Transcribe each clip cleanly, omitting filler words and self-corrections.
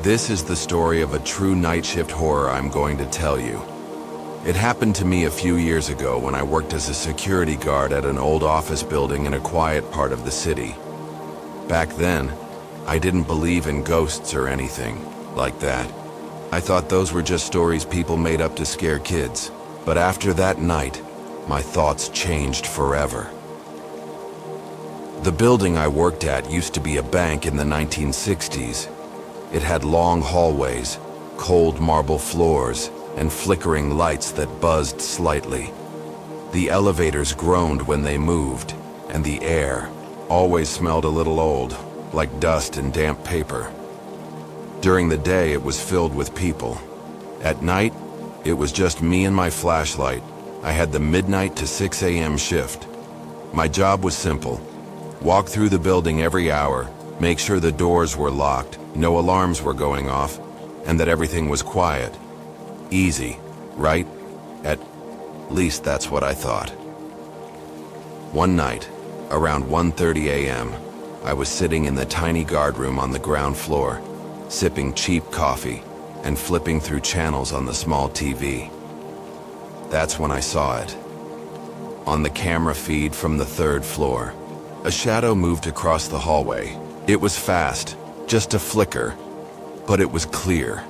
This is the story of a true night shift horror I'm going to tell you. It happened to me a few years ago when I worked as a security guard at an old office building in a quiet part of the city. Back then, I didn't believe in ghosts or anything like that. I thought those were just stories people made up to scare kids. But after that night, my thoughts changed forever. The building I worked at used to be a bank in the 1960s. It had long hallways, cold marble floors, and flickering lights that buzzed slightly. The elevators groaned when they moved, and the air always smelled a little old, like dust and damp paper. During the day, it was filled with people. At night, it was just me and my flashlight. I had the midnight to 6 a.m. shift. My job was simple. Walk through the building every hour, make sure the doors were locked, no alarms were going off, and that everything was quiet. Easy, right? At least that's what I thought. One night, around 1:30 a.m., I was sitting in the tiny guard room on the ground floor, sipping cheap coffee and flipping through channels on the small TV. That's when I saw it. On the camera feed from the third floor, a shadow moved across the hallway. It was fast, just a flicker, but it was clear.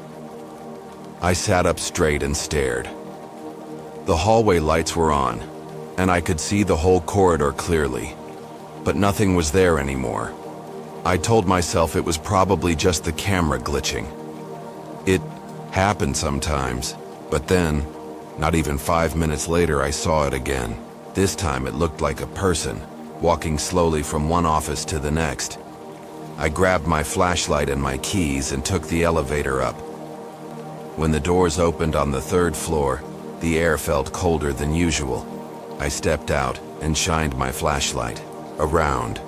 I sat up straight and stared. The hallway lights were on, and I could see the whole corridor clearly, but nothing was there anymore. I told myself it was probably just the camera glitching. It happened sometimes, but then, not even 5 minutes later, I saw it again. This time it looked like a person, walking slowly from one office to the next. I grabbed my flashlight and my keys and took the elevator up. When the doors opened on the third floor, the air felt colder than usual. I stepped out and shined my flashlight around.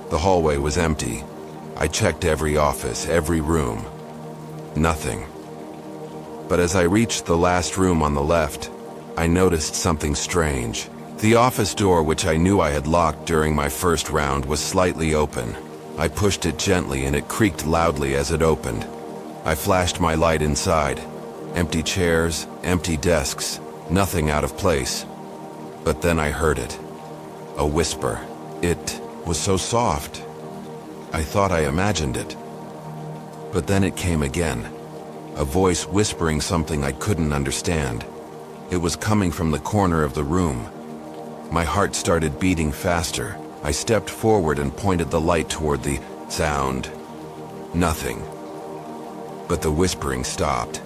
The hallway was empty. I checked every office, every room. Nothing. But as I reached the last room on the left, I noticed something strange. The office door, which I knew I had locked during my first round, was slightly open. I pushed it gently and it creaked loudly as it opened. I flashed my light inside. Empty chairs, empty desks, nothing out of place. But then I heard it. A whisper. It was so soft. I thought I imagined it. But then it came again. A voice whispering something I couldn't understand. It was coming from the corner of the room. My heart started beating faster. I stepped forward and pointed the light toward the sound. Nothing. But the whispering stopped.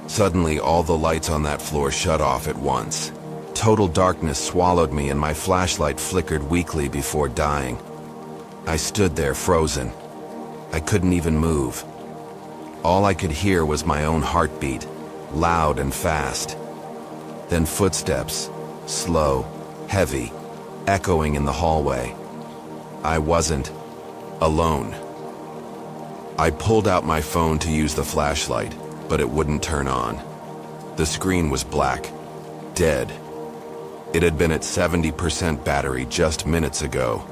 Suddenly, all the lights on that floor shut off at once. Total darkness swallowed me and my flashlight flickered weakly before dying. I stood there frozen. I couldn't even move. All I could hear was my own heartbeat, loud and fast. Then footsteps, slow, heavy, echoing in the hallway. I wasn't alone. I pulled out my phone to use the flashlight, but it wouldn't turn on. The screen was black, dead. It had been at 70% battery just minutes ago.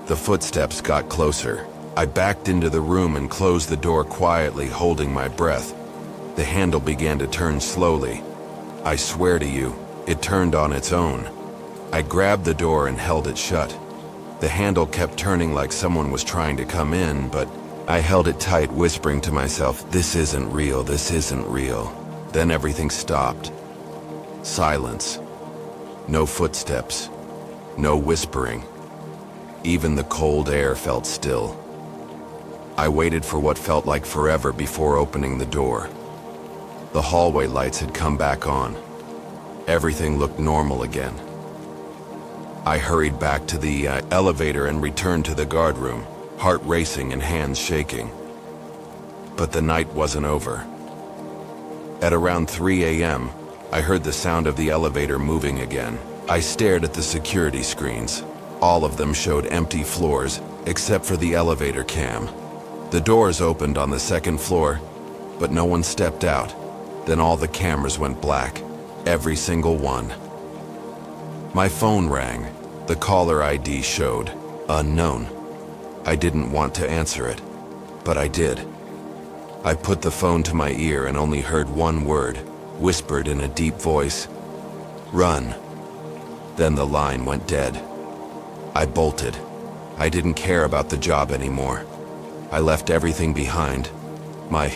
The footsteps got closer. I backed into the room and closed the door quietly, holding my breath. The handle began to turn slowly. I swear to you, it turned on its own. I grabbed the door and held it shut. The handle kept turning like someone was trying to come in, but I held it tight, whispering to myself, "This isn't real, this isn't real." Then everything stopped. Silence. No footsteps. No whispering. Even the cold air felt still. I waited for what felt like forever before opening the door. The hallway lights had come back on. Everything looked normal again. I hurried back to the elevator and returned to the guard room, heart racing and hands shaking. But the night wasn't over. At around 3 a.m., I heard the sound of the elevator moving again. I stared at the security screens. All of them showed empty floors, except for the elevator cam. The doors opened on the second floor, but no one stepped out. Then all the cameras went black, every single one. My phone rang. The caller ID showed unknown. I didn't want to answer it, but I did. I put the phone to my ear and only heard one word, whispered in a deep voice. "Run." Then the line went dead. I bolted. I didn't care about the job anymore. I left everything behind. My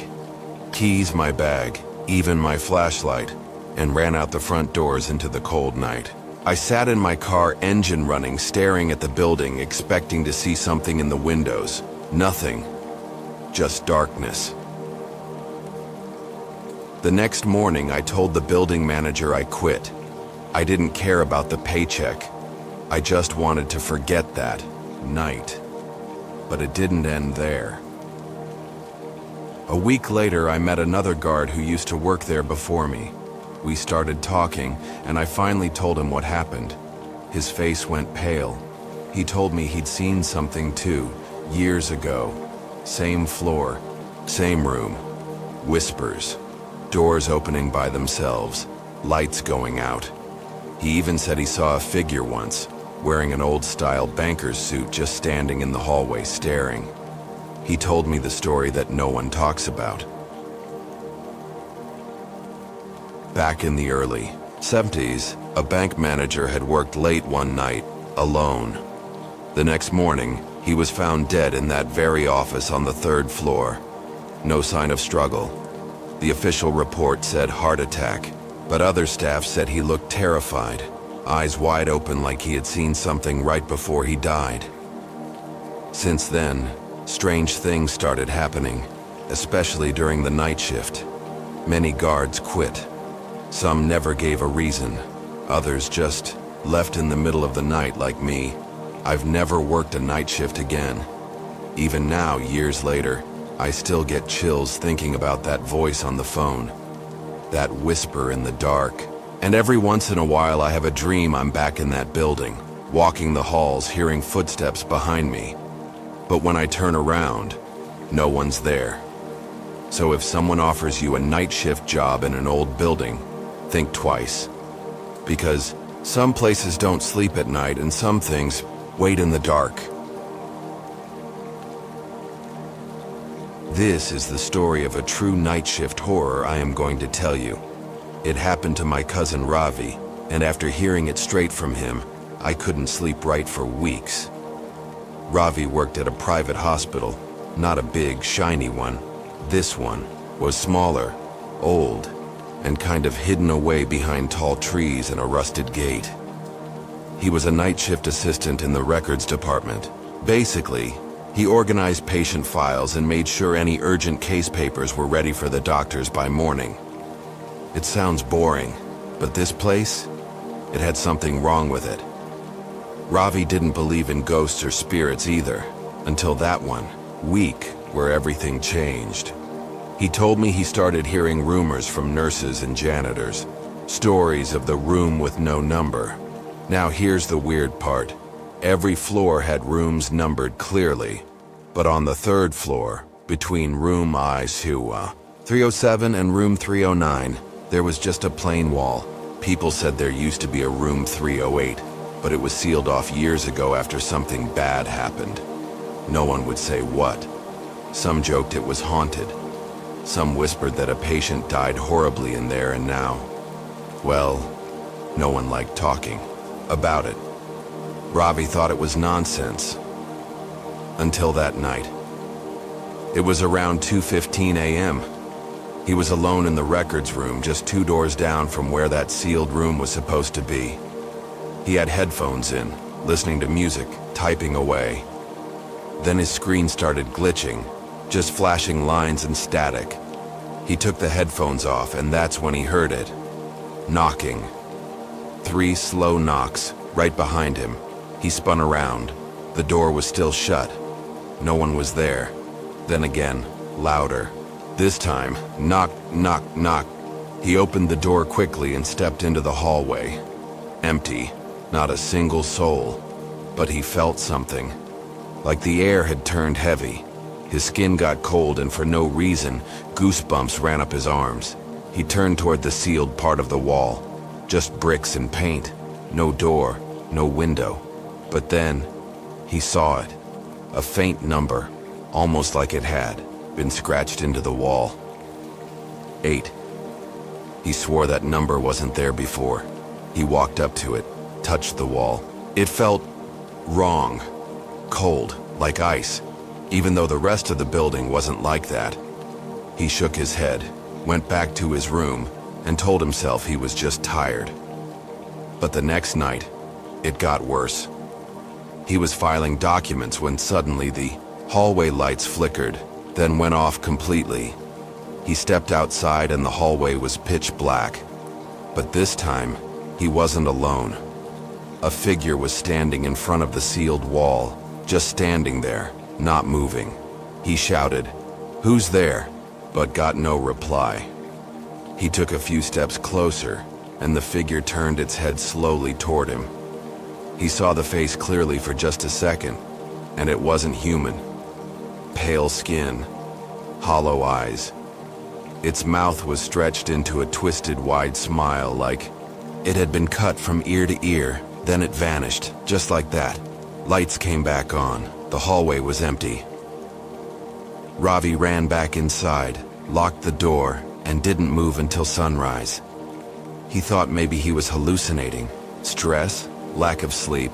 keys, my bag, even my flashlight, and ran out the front doors into the cold night. I sat in my car, engine running, staring at the building, expecting to see something in the windows. Nothing. Just darkness. The next morning, I told the building manager I quit. I didn't care about the paycheck. I just wanted to forget that night. But it didn't end there. A week later, I met another guard who used to work there before me. We started talking, and I finally told him what happened. His face went pale. He told me he'd seen something too, years ago. Same floor, same room. Whispers. Doors opening by themselves. Lights going out. He even said he saw a figure once, wearing an old-style banker's suit, just standing in the hallway staring. He told me the story that no one talks about. Back in the early 70s, a bank manager had worked late one night, alone. The next morning, he was found dead in that very office on the 3rd floor. No sign of struggle. The official report said heart attack, but other staff said he looked terrified, eyes wide open like he had seen something right before he died. Since then, strange things started happening, especially during the night shift. Many guards quit. Some never gave a reason. Others just left in the middle of the night like me. I've never worked a night shift again. Even now, years later, I still get chills thinking about that voice on the phone. That whisper in the dark. And every once in a while I have a dream I'm back in that building, walking the halls, hearing footsteps behind me. But when I turn around, no one's there. So if someone offers you a night shift job in an old building, think twice. Because some places don't sleep at night and some things wait in the dark. This is the story of a true night shift horror I am going to tell you. It happened to my cousin Ravi, and after hearing it straight from him, I couldn't sleep right for weeks. Ravi worked at a private hospital, not a big, shiny one. This one was smaller, old, and kind of hidden away behind tall trees and a rusted gate. He was a night shift assistant in the records department. Basically, he organized patient files and made sure any urgent case papers were ready for the doctors by morning. It sounds boring, but this place, it had something wrong with it. Ravi didn't believe in ghosts or spirits either, until that one week where everything changed. He told me he started hearing rumors from nurses and janitors, stories of the room with no number. Now here's the weird part. Every floor had rooms numbered clearly, but on the 3rd floor, between room I-307 and room 309, there was just a plain wall. People said there used to be a room 308, but it was sealed off years ago after something bad happened. No one would say what. Some joked it was haunted. Some whispered that a patient died horribly in there, and now, well, no one liked talking about it. Ravi thought it was nonsense. Until that night. It was around 2:15 a.m. He was alone in the records room, just 2 doors down from where that sealed room was supposed to be. He had headphones in, listening to music, typing away. Then his screen started glitching, just flashing lines and static. He took the headphones off, and that's when he heard it. Knocking. 3 slow knocks, right behind him. He spun around. The door was still shut. No one was there. Then again, louder. This time, knock, knock, knock. He opened the door quickly and stepped into the hallway. Empty, not a single soul. But he felt something. Like the air had turned heavy. His skin got cold, and for no reason, goosebumps ran up his arms. He turned toward the sealed part of the wall. Just bricks and paint. No door, no window. But then, he saw it. A faint number, almost like it had been scratched into the wall. 8. He swore that number wasn't there before. He walked up to it, touched the wall. It felt wrong, cold, like ice, even though the rest of the building wasn't like that. He shook his head, went back to his room, and told himself he was just tired. But the next night, it got worse. He was filing documents when suddenly the hallway lights flickered, then went off completely. He stepped outside and the hallway was pitch black. But this time, he wasn't alone. A figure was standing in front of the sealed wall, just standing there, not moving. He shouted, "Who's there?" but got no reply. He took a few steps closer, and the figure turned its head slowly toward him. He saw the face clearly for just a second, and it wasn't human. Pale skin, hollow eyes. Its mouth was stretched into a twisted, wide smile, like it had been cut from ear to ear. Then it vanished, just like that. Lights came back on. The hallway was empty. Ravi ran back inside, locked the door, and didn't move until sunrise. He thought maybe he was hallucinating. Stress, lack of sleep,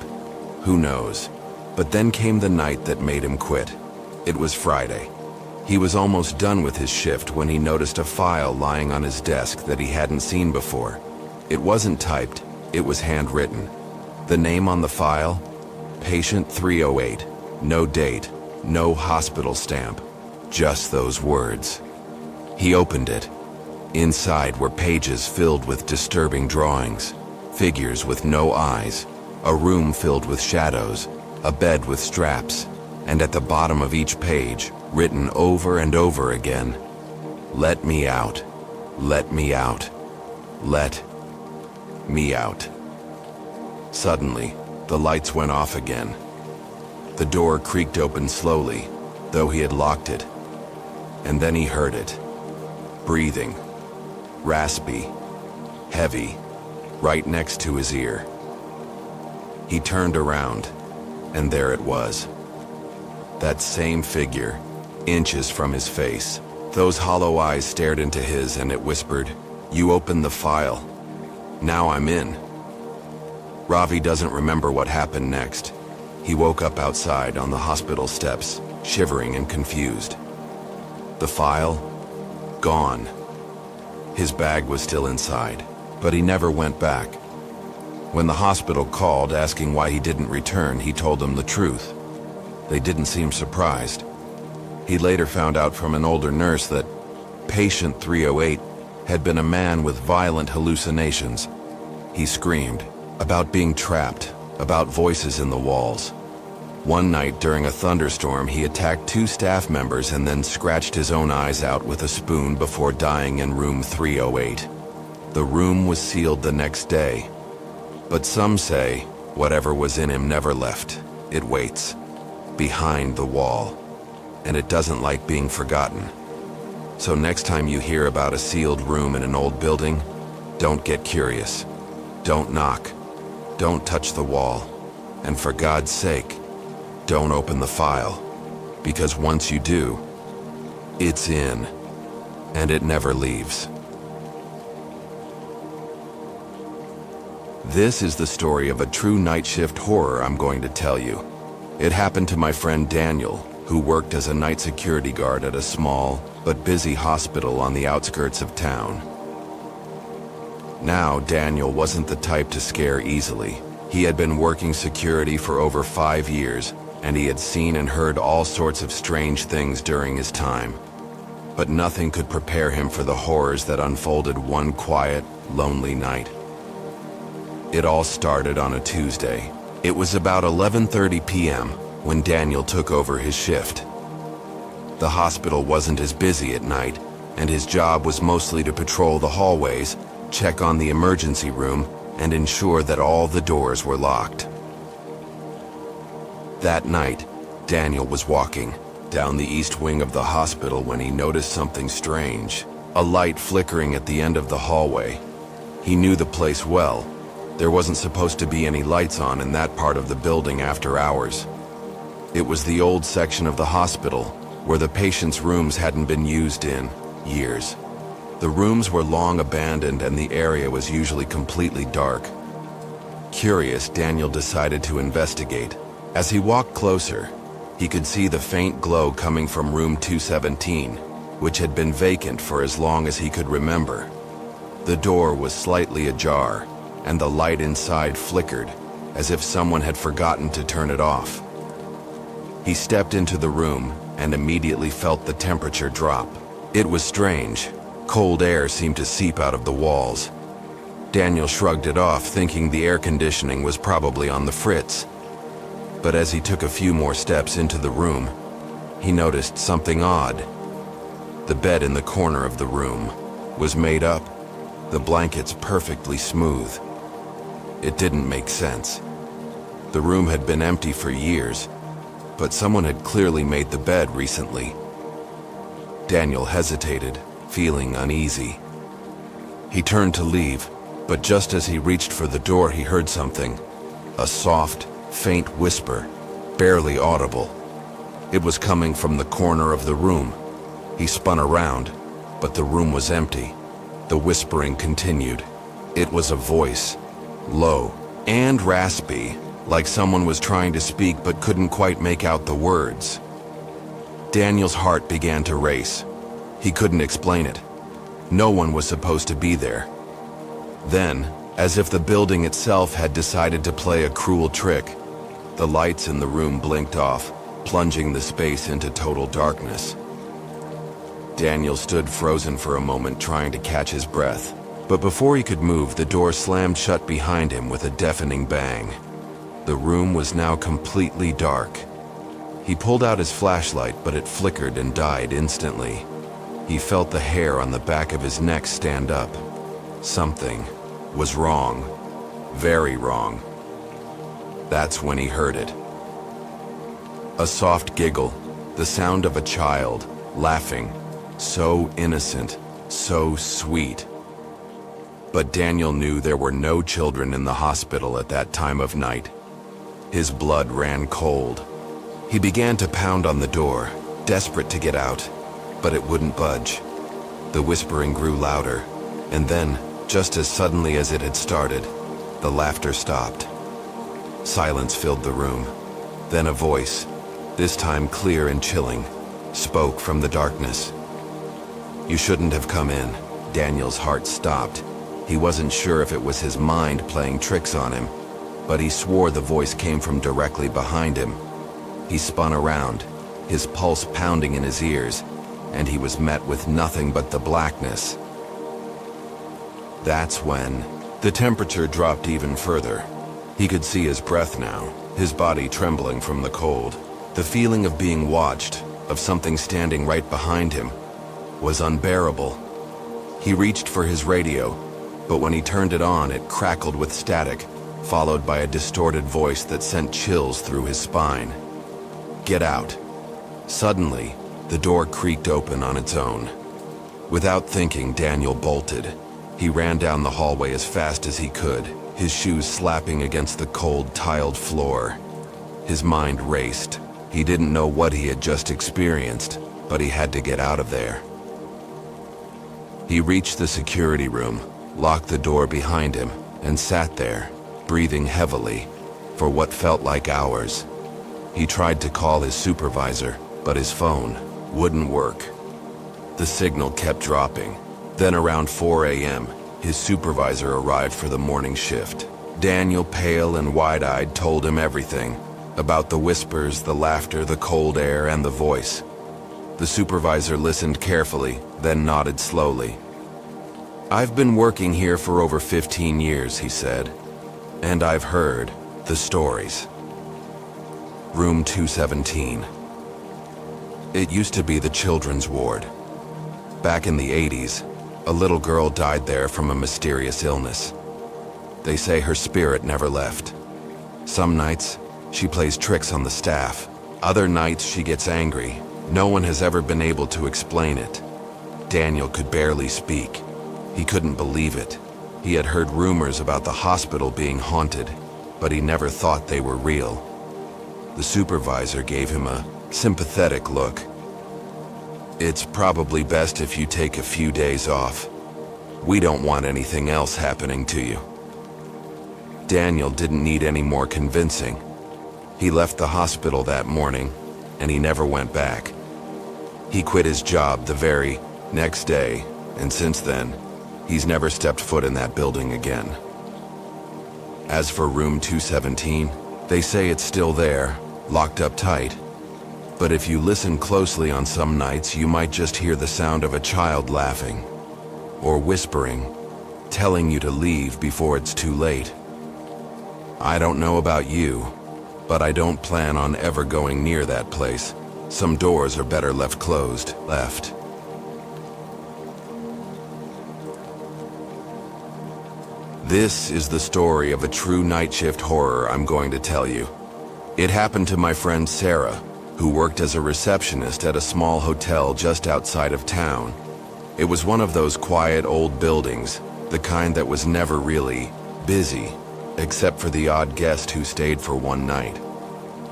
who knows? But then came the night that made him quit. It was Friday. He was almost done with his shift when he noticed a file lying on his desk that he hadn't seen before. It wasn't typed, it was handwritten. The name on the file? Patient 308. No date, no hospital stamp. Just those words. He opened it. Inside were pages filled with disturbing drawings, figures with no eyes, a room filled with shadows, a bed with straps, and at the bottom of each page, written over and over again, "Let me out, let me out, let me out." Suddenly, the lights went off again. The door creaked open slowly, though he had locked it. And then he heard it. Breathing. Raspy. Heavy. Right next to his ear. He turned around, and there it was. That same figure, inches from his face. Those hollow eyes stared into his and it whispered, "You opened the file. Now I'm in." Ravi doesn't remember what happened next. He woke up outside on the hospital steps, shivering and confused. The file? Gone. His bag was still inside, but he never went back. When the hospital called asking why he didn't return, he told them the truth. They didn't seem surprised. He later found out from an older nurse that patient 308 had been a man with violent hallucinations. He screamed about being trapped, about voices in the walls. One night during a thunderstorm, he attacked 2 staff members and then scratched his own eyes out with a spoon before dying in room 308. The room was sealed the next day. But some say whatever was in him never left. It waits, behind the wall, and it doesn't like being forgotten. So next time you hear about a sealed room in an old building, don't get curious. Don't knock. Don't touch the wall. And for God's sake, don't open the file. Because once you do, it's in, and it never leaves. This is the story of a true night shift horror I'm going to tell you. It happened to my friend Daniel, who worked as a night security guard at a small but busy hospital on the outskirts of town. Now, Daniel wasn't the type to scare easily. He had been working security for over 5 years, and he had seen and heard all sorts of strange things during his time. But nothing could prepare him for the horrors that unfolded one quiet, lonely night. It all started on a Tuesday. It was about 11:30 p.m. when Daniel took over his shift. The hospital wasn't as busy at night, and his job was mostly to patrol the hallways, check on the emergency room, and ensure that all the doors were locked. That night, Daniel was walking down the east wing of the hospital when he noticed something strange, a light flickering at the end of the hallway. He knew the place well. There wasn't supposed to be any lights on in that part of the building after hours. It was the old section of the hospital, where the patients' rooms hadn't been used in years. The rooms were long abandoned and the area was usually completely dark. Curious, Daniel decided to investigate. As he walked closer, he could see the faint glow coming from room 217, which had been vacant for as long as he could remember. The door was slightly ajar, and the light inside flickered, as if someone had forgotten to turn it off. He stepped into the room and immediately felt the temperature drop. It was strange. Cold air seemed to seep out of the walls. Daniel shrugged it off, thinking the air conditioning was probably on the fritz. But as he took a few more steps into the room, he noticed something odd. The bed in the corner of the room was made up, the blankets perfectly smooth. It didn't make sense. The room had been empty for years, but someone had clearly made the bed recently. Daniel hesitated, feeling uneasy. He turned to leave, but just as he reached for the door, he heard something. A soft, faint whisper, barely audible. It was coming from the corner of the room. He spun around, but the room was empty. The whispering continued. It was a voice, low and raspy, like someone was trying to speak but couldn't quite make out the words. Daniel's heart began to race. He couldn't explain it. No one was supposed to be there. Then, as if the building itself had decided to play a cruel trick, the lights in the room blinked off, plunging the space into total darkness. Daniel stood frozen for a moment, trying to catch his breath. But before he could move, the door slammed shut behind him with a deafening bang. The room was now completely dark. He pulled out his flashlight, but it flickered and died instantly. He felt the hair on the back of his neck stand up. Something was wrong. Very wrong. That's when he heard it. A soft giggle, the sound of a child, laughing. So innocent, so sweet. But Daniel knew there were no children in the hospital at that time of night. His blood ran cold. He began to pound on the door, desperate to get out, but it wouldn't budge. The whispering grew louder, and then, just as suddenly as it had started, the laughter stopped. Silence filled the room. Then a voice, this time clear and chilling, spoke from the darkness. "You shouldn't have come in." Daniel's heart stopped. He wasn't sure if it was his mind playing tricks on him, but he swore the voice came from directly behind him. He spun around, his pulse pounding in his ears, and he was met with nothing but the blackness. That's when the temperature dropped even further. He could see his breath now, his body trembling from the cold. The feeling of being watched, of something standing right behind him, was unbearable. He reached for his radio, but when he turned it on, it crackled with static, followed by a distorted voice that sent chills through his spine. "Get out." Suddenly, the door creaked open on its own. Without thinking, Daniel bolted. He ran down the hallway as fast as he could, his shoes slapping against the cold, tiled floor. His mind raced. He didn't know what he had just experienced, but he had to get out of there. He reached the security room, locked the door behind him, and sat there, breathing heavily, for what felt like hours. He tried to call his supervisor, but his phone wouldn't work. The signal kept dropping. Then around 4 a.m., his supervisor arrived for the morning shift. Daniel, pale and wide-eyed, told him everything, about the whispers, the laughter, the cold air, and the voice. The supervisor listened carefully, then nodded slowly. "I've been working here for over 15 years, he said, "and I've heard the stories." Room 217. It used to be the children's ward. Back in the 80s, a little girl died there from a mysterious illness. They say her spirit never left. Some nights, she plays tricks on the staff. Other nights, she gets angry. No one has ever been able to explain it. Daniel could barely speak. He couldn't believe it. He had heard rumors about the hospital being haunted, but he never thought they were real. The supervisor gave him a sympathetic look. It's probably best if you take a few days off. We don't want anything else happening to you." Daniel didn't need any more convincing. He left the hospital that morning, and he never went back. He quit his job the very next day, and since then, he's never stepped foot in that building again. As for room 217, they say it's still there, locked up tight. But if you listen closely on some nights, you might just hear the sound of a child laughing, or whispering, telling you to leave before it's too late. I don't know about you, but I don't plan on ever going near that place. Some doors are better left closed. This is the story of a true night shift horror I'm going to tell you. It happened to my friend Sarah, who worked as a receptionist at a small hotel just outside of town. It was one of those quiet old buildings, the kind that was never really busy, except for the odd guest who stayed for one night.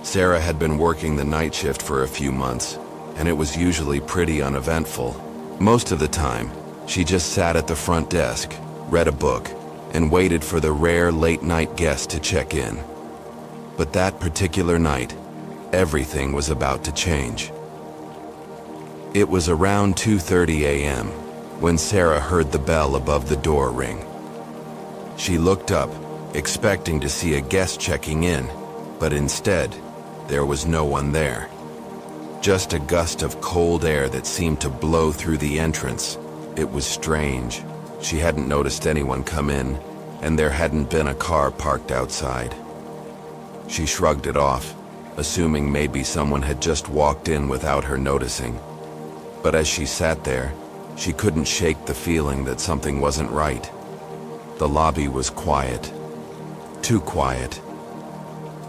Sarah had been working the night shift for a few months, and it was usually pretty uneventful. Most of the time, she just sat at the front desk, read a book, and waited for the rare late-night guest to check in. But that particular night, everything was about to change. It was around 2:30 a.m. when Sarah heard the bell above the door ring. She looked up, expecting to see a guest checking in, but instead, there was no one there. Just a gust of cold air that seemed to blow through the entrance. It was strange. She hadn't noticed anyone come in, and there hadn't been a car parked outside. She shrugged it off, assuming maybe someone had just walked in without her noticing. But as she sat there, she couldn't shake the feeling that something wasn't right. The lobby was quiet. Too quiet.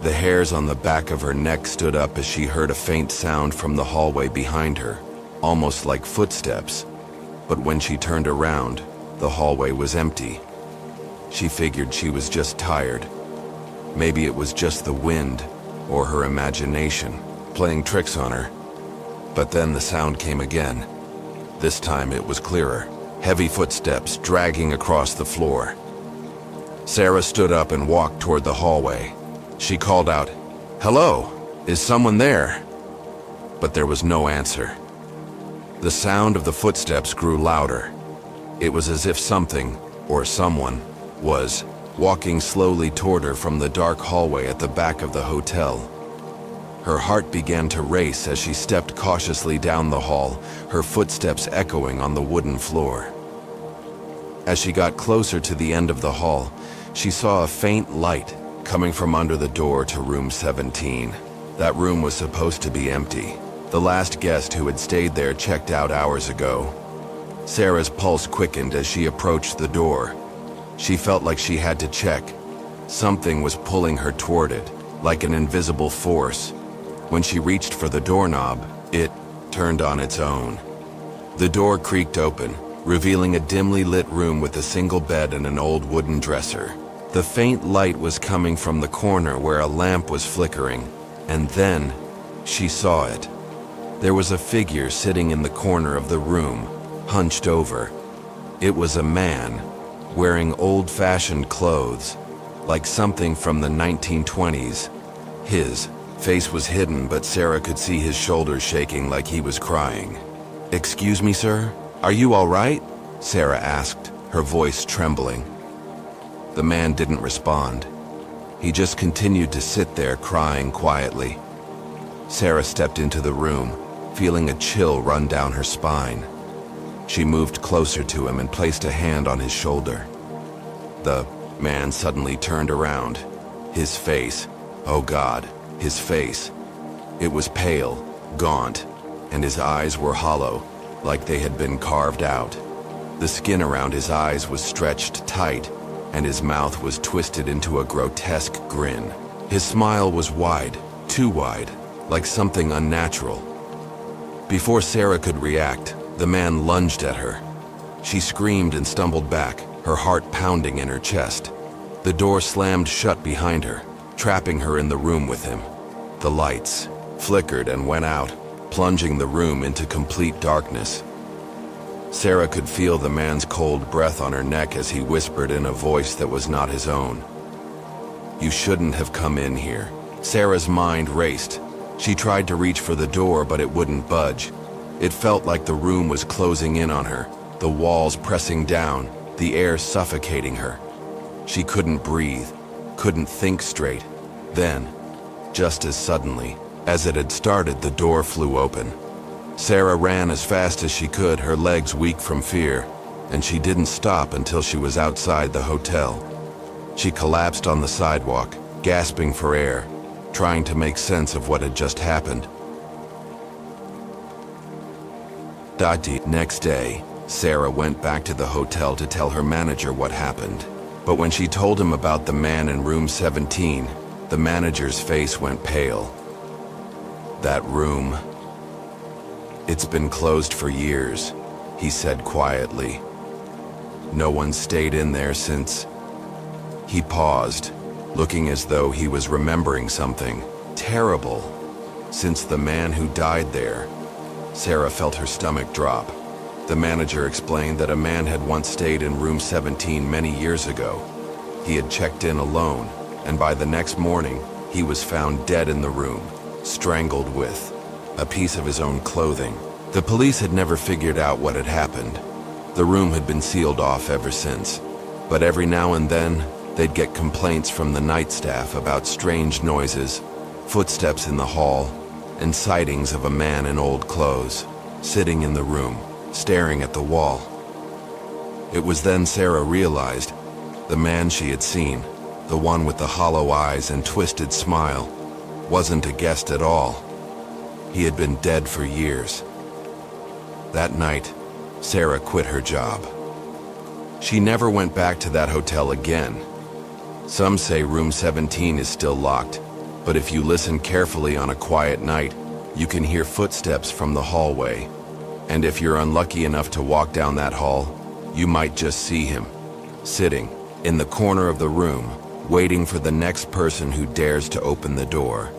The hairs on the back of her neck stood up as she heard a faint sound from the hallway behind her, almost like footsteps. But when she turned around, the hallway was empty. She figured she was just tired. Maybe it was just the wind, or her imagination, playing tricks on her. But then the sound came again. This time it was clearer. Heavy footsteps dragging across the floor. Sarah stood up and walked toward the hallway. She called out, "Hello, is someone there?" But there was no answer. The sound of the footsteps grew louder. It was as if something, or someone, was walking slowly toward her from the dark hallway at the back of the hotel. Her heart began to race as she stepped cautiously down the hall, her footsteps echoing on the wooden floor. As she got closer to the end of the hall, she saw a faint light coming from under the door to room 17. That room was supposed to be empty. The last guest who had stayed there checked out hours ago. Sarah's pulse quickened as she approached the door. She felt like she had to check. Something was pulling her toward it, like an invisible force. When she reached for the doorknob, it turned on its own. The door creaked open, revealing a dimly lit room with a single bed and an old wooden dresser. The faint light was coming from the corner where a lamp was flickering, and then she saw it. There was a figure sitting in the corner of the room, hunched over. It was a man, wearing old-fashioned clothes, like something from the 1920s. His face was hidden, but Sarah could see his shoulders shaking like he was crying. "Excuse me, sir? Are you all right?" Sarah asked, her voice trembling. The man didn't respond. He just continued to sit there crying quietly. Sarah stepped into the room, feeling a chill run down her spine. She moved closer to him and placed a hand on his shoulder. The man suddenly turned around. His face, oh God, his face. It was pale, gaunt, and his eyes were hollow, like they had been carved out. The skin around his eyes was stretched tight, and his mouth was twisted into a grotesque grin. His smile was wide, too wide, like something unnatural. Before Sarah could react, the man lunged at her. She screamed and stumbled back, her heart pounding in her chest. The door slammed shut behind her, trapping her in the room with him. The lights flickered and went out, plunging the room into complete darkness. Sarah could feel the man's cold breath on her neck as he whispered in a voice that was not his own. "You shouldn't have come in here." Sarah's mind raced. She tried to reach for the door, but it wouldn't budge. It felt like the room was closing in on her, the walls pressing down, the air suffocating her. She couldn't breathe, couldn't think straight. Then, just as suddenly as it had started, the door flew open. Sarah ran as fast as she could, her legs weak from fear, and she didn't stop until she was outside the hotel. She collapsed on the sidewalk, gasping for air, trying to make sense of what had just happened. Next day, Sarah went back to the hotel to tell her manager what happened. But when she told him about the man in room 17, the manager's face went pale. "That room, it's been closed for years," he said quietly. "No one stayed in there since." He paused, looking as though he was remembering something terrible. "Since the man who died there." Sarah felt her stomach drop. The manager explained that a man had once stayed in room 17 many years ago. He had checked in alone, and by the next morning, he was found dead in the room, strangled with a piece of his own clothing. The police had never figured out what had happened. The room had been sealed off ever since, but every now and then, they'd get complaints from the night staff about strange noises, footsteps in the hall, and sightings of a man in old clothes, sitting in the room, staring at the wall. It was then Sarah realized the man she had seen, the one with the hollow eyes and twisted smile, wasn't a guest at all. He had been dead for years. That night, Sarah quit her job. She never went back to that hotel again. Some say room 17 is still locked, but if you listen carefully on a quiet night, you can hear footsteps from the hallway. And if you're unlucky enough to walk down that hall, you might just see him, sitting in the corner of the room, waiting for the next person who dares to open the door.